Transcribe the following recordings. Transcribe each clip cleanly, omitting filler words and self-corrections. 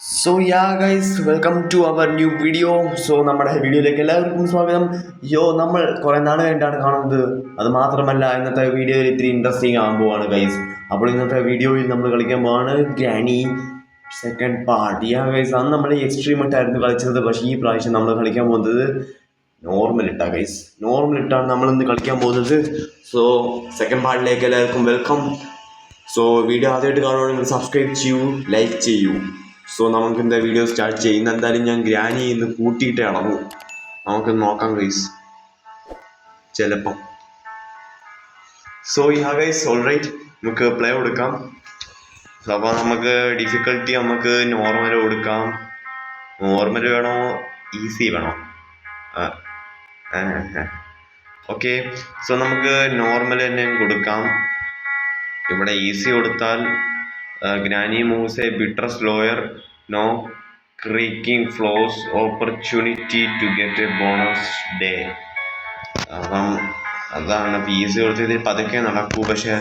Guys welcome to our new video. നമ്മുടെ വീഡിയോയിലേക്ക് എല്ലാവർക്കും സ്വാഗതം. നമ്മൾ കുറെ നാൾ കഴിഞ്ഞിട്ടാണ് കാണുന്നത്. അത് മാത്രമല്ല ഇന്നത്തെ വീഡിയോയിൽ ഇത്തിരി ഇൻട്രസ്റ്റിംഗ് ആകാൻ പോവാണ് ഗൈസ്. അപ്പോൾ ഇന്നത്തെ വീഡിയോയിൽ നമ്മൾ കളിക്കാൻ പോവാണ് ഗ്രാനി സെക്കൻഡ് പാർട്ട്. ഗൈസ് അന്ന് നമ്മൾ എക്സ്ട്രീം ഇട്ടായിരുന്നു കളിച്ചത്. പക്ഷേ ഈ പ്രാവശ്യം നമ്മൾ കളിക്കാൻ പോകുന്നത് നോർമൽ ഇട്ടാ ഗൈസ്. നോർമൽ ഇട്ടാണ് നമ്മൾ ഇന്ന് കളിക്കാൻ പോകുന്നത്. സെക്കൻഡ് പാർട്ടിലേക്ക് എല്ലാവർക്കും വെൽക്കം. വീഡിയോ ആദ്യമായിട്ട് കാണുവാണെങ്കിൽ സബ്സ്ക്രൈബ് ചെയ്യൂ, ലൈക്ക് ചെയ്യൂ. നമുക്ക് എന്താ വീഡിയോ സ്റ്റാർട്ട് ചെയ്യുന്ന. എന്തായാലും ഞാൻ ഗ്രാനി ഇന്ന് കൂട്ടിയിട്ടേ അളവു. നമുക്ക് നോക്കാം ഗൈസ്, ചിലപ്പം. ഗൈസ് ഓൾറൈറ്റ്, നമുക്ക് പ്ലേ കൊടുക്കാം. അപ്പോൾ നമുക്ക് ഡിഫിക്കൽട്ടി നമുക്ക് നോർമൽ കൊടുക്കാം. നോർമൽ വേണോ ഈസി വേണോ? ഓക്കെ, നമുക്ക് നോർമൽ തന്നെ കൊടുക്കാം. ഇവിടെ ഈസി കൊടുത്താൽ granny moves a bitter slower, no creaking floors, opportunity to get a bonus day. അപ്പം അതാണ് ഈസി കൊടുത്തത്. പതുക്കെ നടക്കൂ. പക്ഷെ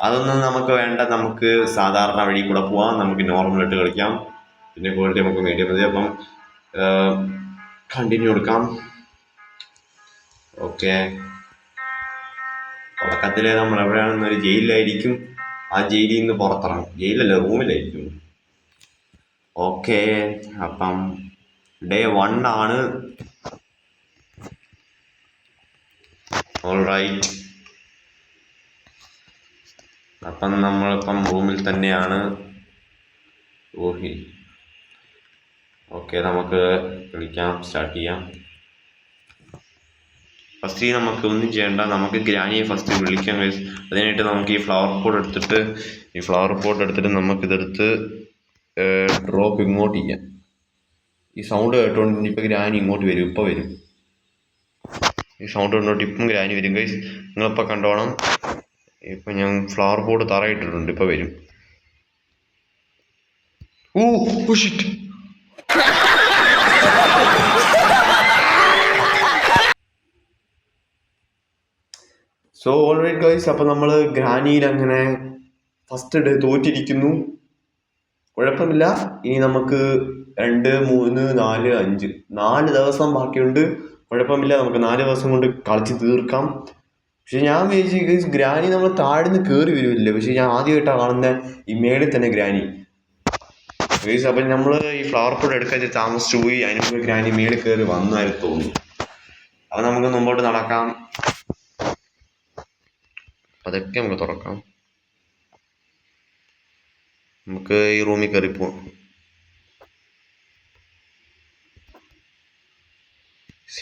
അതൊന്നും നമുക്ക് വേണ്ട. നമുക്ക് സാധാരണ വഴി കൂടെ പോവാം. നമുക്ക് നോർമലായിട്ട് കളിക്കാം. പിന്നെ ക്വാളിറ്റി നമുക്ക് മീഡിയം മതി. അപ്പം കണ്ടിന്യൂ കൊടുക്കാം. ഓക്കെ, തുടക്കത്തിലെ നമ്മൾ എവിടെയാണെന്നൊരു ജയിലിലായിരിക്കും. ആ ജയിലിൽ നിന്ന് പുറത്തിറങ്ങും. ജയിലല്ല, റൂമിലായിരിക്കും. ഓക്കെ, അപ്പം ഡേ 1 ആണ്. ഓൾറൈറ്റ്, അപ്പം നമ്മളിപ്പം റൂമിൽ തന്നെയാണ്. ഓക്കെ, നമുക്ക് കളിക്കാം, സ്റ്റാർട്ട് ചെയ്യാം. ഫസ്റ്റ് നമുക്ക് ഒന്നും ചെയ്യേണ്ട. നമുക്ക് ഗ്രാനിയെ ഫസ്റ്റ് വിളിക്കാൻ കഴിയും. അതിനായിട്ട് നമുക്ക് ഈ ഫ്ലവർ പോട്ട് എടുത്തിട്ട് നമുക്കിതെടുത്ത് ഡ്രോപ്പ് ഇങ്ങോട്ട് ചെയ്യാം. ഈ സൗണ്ട് കേട്ടോണ്ട് ഇപ്പം ഗ്രാനി ഇങ്ങോട്ട് വരും. ഇപ്പം വരും. ഈ സൗണ്ട് കണ്ടോട്ട് ഇപ്പം ഗ്രാനി വരും ഗൈസ്. നിങ്ങളിപ്പോൾ കണ്ടോണം. ഇപ്പം ഞാൻ ഫ്ലവർ പോട്ട് തറയിട്ടിട്ടുണ്ട്. ഇപ്പം വരും. ഷിറ്റ്. ഓൾറൈറ്റ് ഗൈസ്, അപ്പം നമ്മൾ ഗ്രാനിയിൽ അങ്ങനെ ഫസ്റ്റ് ഡേ തോറ്റിരിക്കുന്നു. കുഴപ്പമില്ല. ഇനി നമുക്ക് 2, 3, 4, 5 4 ദിവസം ബാക്കിയുണ്ട്. കുഴപ്പമില്ല, നമുക്ക് 4 ദിവസം കൊണ്ട് കളിച്ച് തീർക്കാം. പക്ഷെ ഞാൻ വിചാരിച്ചു ഗൈസ്, ഗ്രാനി നമ്മൾ താഴ്ന്ന് കയറി വരുമില്ല. പക്ഷെ ഞാൻ ആദ്യമായിട്ടാണ് കാണുന്ന ഈ മേളിൽ തന്നെ ഗ്രാനി ഗൈസ്. അപ്പം നമ്മൾ ഈ ഫ്ലവർ പോട്ട് എടുക്കാൻ താമസിച്ചു പോയി. അതിന് ഗ്രാനി മേളിൽ കയറി വന്നായിരുന്നു തോന്നുന്നു. അപ്പം നമുക്ക് മുമ്പോട്ട് നടക്കാം. അതൊക്കെ നമുക്ക് തുറക്കാം. നമുക്ക് ഈ റൂമിൽ കയറി പോവാം.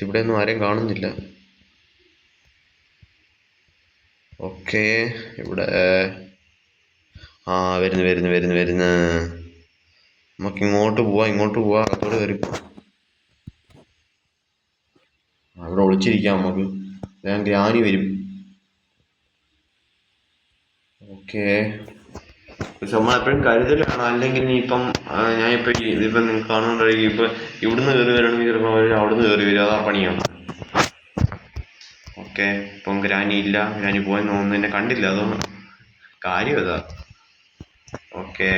ഇവിടെ ഒന്നും ആരെയും കാണുന്നില്ല. ഓക്കെ, ഇവിടെ വരുന്നു. നമുക്ക് ഇങ്ങോട്ട് പോവാം. അകത്തോട് കയറി അവിടെ ഒളിച്ചിരിക്കാം നമുക്ക്. ഞാൻ ഗ്രാനി വരും. ഓക്കെ, പക്ഷെ നമ്മളെപ്പോഴും കരുതലാണ്. അല്ലെങ്കിൽ ഇപ്പം ഞാനിപ്പോൾ ഇതിപ്പം നിങ്ങൾക്ക് കാണുന്നുണ്ടായിരിക്കും. ഇപ്പം ഇവിടുന്ന് കയറി വരണമെങ്കിൽ ചിലപ്പോൾ അവർ അവിടുന്ന് കയറി വരും. അതാ പണിയാണ്. ഓക്കെ, ഇപ്പം ഗ്രാനി ഇല്ല. ഗ്രാനി പോയെന്ന് തോന്നുന്നു. എന്നെ കണ്ടില്ല, അതൊന്നും കാര്യം അതാ. ഓക്കെ,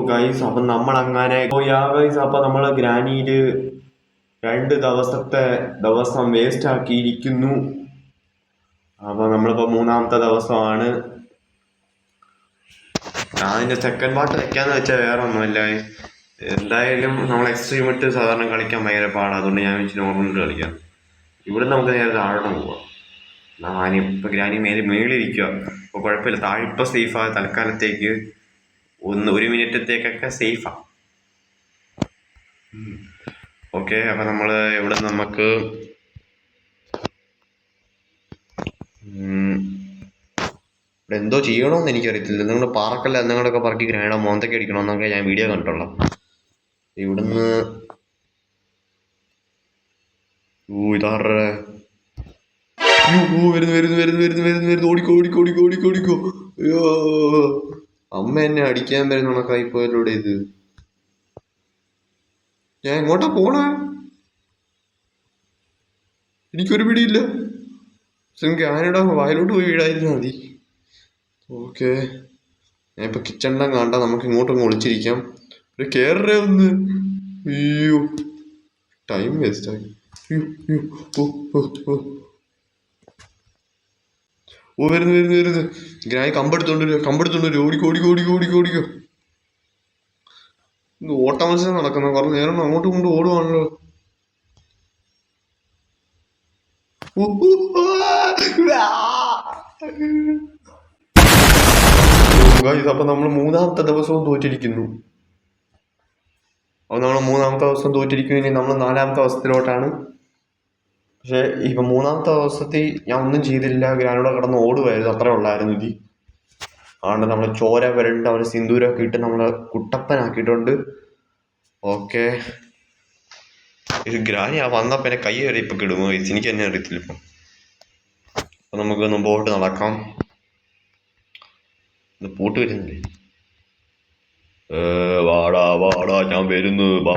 ഗൈസ് അപ്പം നമ്മളങ്ങനെ ഗൈസ്. അപ്പം നമ്മൾ ഗ്രാനിയിൽ 2 ദിവസം വേസ്റ്റ് ആക്കിയിരിക്കുന്നു. അപ്പം നമ്മളിപ്പോൾ 3-ാമത്തെ ദിവസമാണ്. അതിൻ്റെ സെക്കൻഡ് പാർട്ട് വെക്കാന്ന് വെച്ചാൽ വേറെ ഒന്നുമില്ല. എന്തായാലും നമ്മൾ എക്സ്ട്രീം ഇട്ട് സാധാരണ കളിക്കാൻ ഭയങ്കര പാടാണ്. അതുകൊണ്ട് ഞാൻ വെച്ച് നോർമൽ കളിക്കാം. ഇവിടെ നമുക്ക് നേരെ താഴോട്ട് പോവാം. ഇപ്പം ഗ്രാനി മേളിരിക്കുക. അപ്പോൾ കുഴപ്പമില്ല. താഴെ ഇപ്പം സേഫാണ്. തൽക്കാലത്തേക്ക് 1 മിനിറ്റത്തേക്കൊക്കെ സേഫാണ്. ഓക്കെ, അപ്പം നമ്മൾ ഇവിടെ നമുക്ക് ഇവിടെ എന്തോ ചെയ്യണമെന്ന് എനിക്കറിയത്തില്ല. നിങ്ങൾ പാറക്കല്ല എന്തെങ്കിലുമൊക്കെ പറക്കി ഗ്രാനയുടെ മോന്തൊക്കെ അടിക്കണമെന്നൊക്കെ ഞാൻ വീഡിയോ കണ്ടിട്ടുള്ള. ഇവിടുന്ന് ഇതാറേ വരുന്നു. ഓടിക്കോ. അയ്യോ, അമ്മ എന്നെ അടിക്കാൻ വരുന്ന കണക്കായിപ്പോയല്ലോടെ ഇത്. ഞാൻ എങ്ങോട്ടാ പോണേ? എനിക്കൊരു പിടിയില്ല. എനിക്ക് ആനയുടെ വയലോട്ട് പോയി വീടായിരുന്നു മതി. ഓക്കെ, ഞാൻ ഇപ്പൊ കിച്ചണിലും കണ്ട നമുക്ക് ഇങ്ങോട്ടൊന്ന് ഒളിച്ചിരിക്കാം. ഒരു കേറേ ഒന്ന്. അയ്യോ, ടൈം വേസ്റ്റ് ആയി. ഓ വരുന്നു. ഗ്രാനി കമ്പെടുത്തോണ്ട് ഓടിക്കോ. ഓട്ട മത്സരം നടക്കുന്ന കുറെ നേരം അങ്ങോട്ടും കൊണ്ട് ഓടുവാണല്ലോ. അപ്പൊ നമ്മൾ മൂന്നാമത്തെ ദിവസവും തോറ്റിരിക്കുന്നു. ഇനി നമ്മൾ 4-ാമത്തെ ദിവസത്തിലോട്ടാണ്. പക്ഷെ ഇപ്പൊ 3-ാമത്തെ ദിവസത്തിൽ ഞാൻ ഒന്നും ചെയ്തില്ല. ഗ്രാനോടെ കിടന്ന് ഓടുമായിരുന്നു, അത്രേ ഉള്ളായിരുന്നു ഇത്. അതുകൊണ്ട് നമ്മള് ചോര വരണ്ട് അവര് സിന്ദൂരമൊക്കെ ഇട്ട് നമ്മളെ കുട്ടപ്പനാക്കിയിട്ടുണ്ട്. ഓക്കെ, ഇത് ഗ്രാനി വന്നപ്പോ എന്നെ കൈ വരെ ഇപ്പൊ കിടുമോ, എനിക്ക് തന്നെ അറിയത്തില്ല ഇപ്പം. അപ്പൊ നമുക്ക് മുമ്പോട്ട് നടക്കാം. ഇത് പൂട്ട് വരുന്നില്ലേ? വാടാ ഞാൻ വരുന്നു. ബാ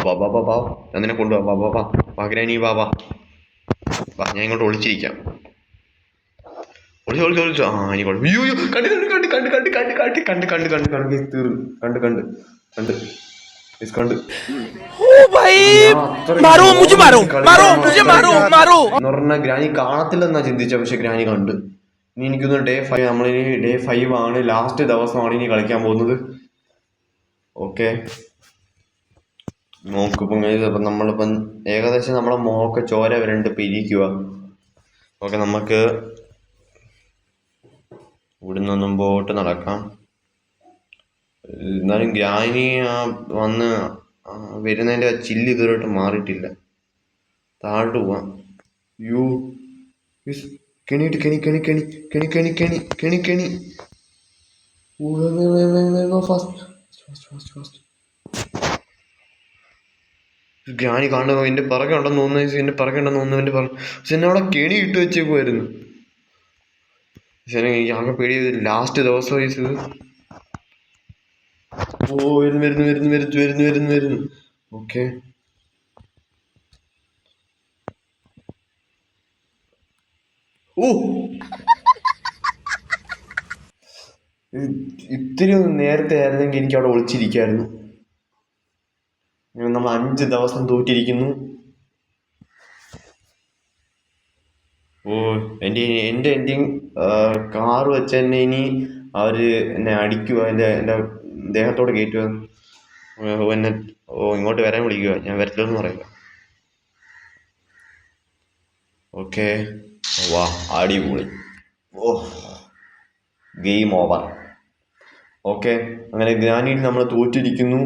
ഞാൻ നിന്നെ കൊണ്ടുപോവാ. ബാ ഗ്രാനി ബാ. ഞാൻ ഇങ്ങോട്ട് ഒളിച്ചിരിക്കാം. ഒളിച്ചോ. ഇനി കണ്ട്. ഗ്രാനി കാണത്തില്ലെന്നാ ചിന്തിച്ച, പക്ഷെ ഗ്രാനി കണ്ട്. ഇനി എനിക്കൊന്ന് ഡേ 5, നമ്മളിനി ഡേ 5 ആണ്, ലാസ്റ്റ് ദിവസമാണ് ഇനി കളിക്കാൻ പോകുന്നത്. ഓക്കെ, നോക്കിപ്പം നമ്മളിപ്പം ഏകദേശം നമ്മളെ മോക്ക് ചോര വരണ്ട് പിരിക്കുക. ഓക്കെ, നമുക്ക് ഇവിടുന്ന് മുമ്പോട്ട് നടക്കാം. എന്നാലും ഗ്രാനി വന്ന് വരുന്നതിന്റെ ചില്ല് ഇതുവരെയായിട്ട് മാറിയിട്ടില്ല. താഴോട്ട് പോവാം. യു കെണിയിട്ട് കെണി. ഫാസ്റ്റ്. ഗ്രാനി കാണുക എന്റെ പിറകെ ഉണ്ടെന്ന് തോന്നുന്നു. പക്ഷെ എന്നെ അവിടെ കെണി ഇട്ട് വെച്ചേക്കുമായിരുന്നു. പക്ഷെ എനിക്ക് ആകെ പേടി ലാസ്റ്റ് ദിവസം വയസ്സ്. വരുന്നു. ഓക്കെ, ഇത്തിരി നേരത്തെ ആയിരുന്നെങ്കിൽ എനിക്ക് അവിടെ ഒളിച്ചിരിക്കായിരുന്നു. നമ്മൾ 5 ദിവസം തോറ്റിരിക്കുന്നു. എന്റെ കാറ് വെച്ച് തന്നെ ഇനി അവര് എന്നെ അടിക്കുക, എന്റെ ദേഹത്തോട് കയറ്റുക. എന്നെ ഇങ്ങോട്ട് വരാൻ വിളിക്കുക. ഞാൻ വരത്തില്ലെന്ന് പറയുക. ഓക്കെ, വാ അടിപൊളി. Game over. ഓക്കെ, അങ്ങനെ ഗ്രാനിയിൽ നമ്മൾ തോറ്റിരിക്കുന്നു.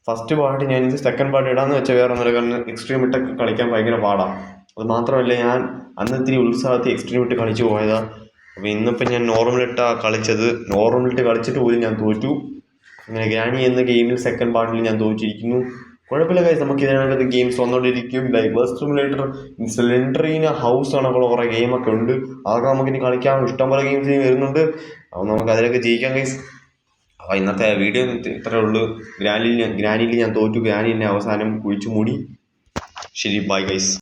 ഫസ്റ്റ് പാർട്ട് ഞാൻ സെക്കൻഡ് പാർട്ട് ഇടാന്ന് വെച്ചാൽ വേറെ ഒന്നുമില്ല, കാരണം എക്സ്ട്രീം ഇട്ടൊക്കെ കളിക്കാൻ ഭയങ്കര പാടാണ്. അത് മാത്രമല്ല, ഞാൻ അന്നത്തിരി ഉത്സാഹത്തിൽ എക്സ്ട്രീം ഇട്ട് കളിച്ചു പോയതാണ്. അപ്പോൾ ഇന്നിപ്പോൾ ഞാൻ നോർമലിട്ടാണ് കളിച്ചത്. നോർമലിട്ട് കളിച്ചിട്ട് പോലും ഞാൻ തോറ്റു. അങ്ങനെ ഗ്രാനി എന്ന ഗെയിമിൽ സെക്കൻഡ് പാർട്ടിൽ ഞാൻ തോറ്റിരിക്കുന്നു. കുഴപ്പമില്ല ഗൈസ്, നമുക്ക് ഇതിനകത്ത് ഗെയിംസ് വന്നുകൊണ്ടിരിക്കും. ബസ് സിമുലേറ്റർ, സിലിണ്ടറിന് ഹൗസ് കണക്കുള്ള കുറേ ഗെയിമൊക്കെ ഉണ്ട്. അതൊക്കെ നമുക്കിനി കളിക്കാം. ഇഷ്ടംപോലെ ഗെയിംസ് വരുന്നുണ്ട്. അപ്പോൾ നമുക്ക് അതിലൊക്കെ ജയിക്കാം ഗൈസ്. അപ്പോൾ ഇന്നത്തെ വീഡിയോ ഇത്രയേ ഉള്ളൂ. ഗ്രാനിയിൽ ഞാൻ തോറ്റു. ഗ്രാനി എന്നെ അവസാനം കുഴിച്ചു മൂടി. ശരി, ബൈ ഗൈസ്.